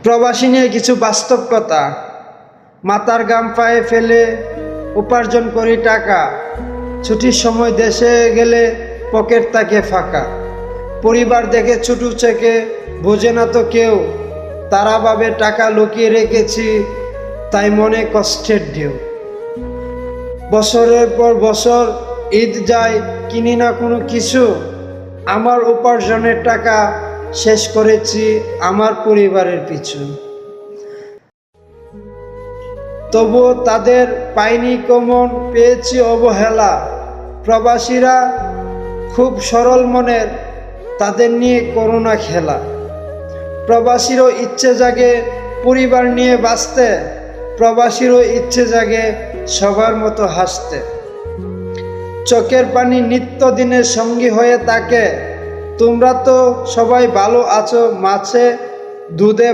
প্রবাসী নিয়ে কিছু বাস্তব কথা। মাথার ঘাম পায়ে ফেলে উপার্জন করি টাকা, ছুটির সময় দেশে গেলে পকেট থাকে ফাঁকা। পরিবার দেখে ছোট থেকে বোঝে না তো কেউ, তারা ভাবে টাকা লুকিয়ে রেখেছি, তাই মনে কষ্টের ঢেউ। বছরের পর বছর ঈদ যায়, কিনি না কোনো কিছু, আমার উপার্জনের টাকা শেষ করেছি আমার পরিবারের পিছু। তবুও তাদের পাইনি কমন, পেয়েছি অবহেলা। প্রবাসীরা খুব সরল মনের, তাদের নিয়ে করোনা খেলা। প্রবাসীরও ইচ্ছে জাগে পরিবার নিয়ে বাঁচতে, প্রবাসীরও ইচ্ছে জাগে সবার মতো হাসতে। চোখের পানি নিত্যদিনের সঙ্গী হয়ে থাকে, তোমরা তো সবাই ভালো আছো, মাছে দুধে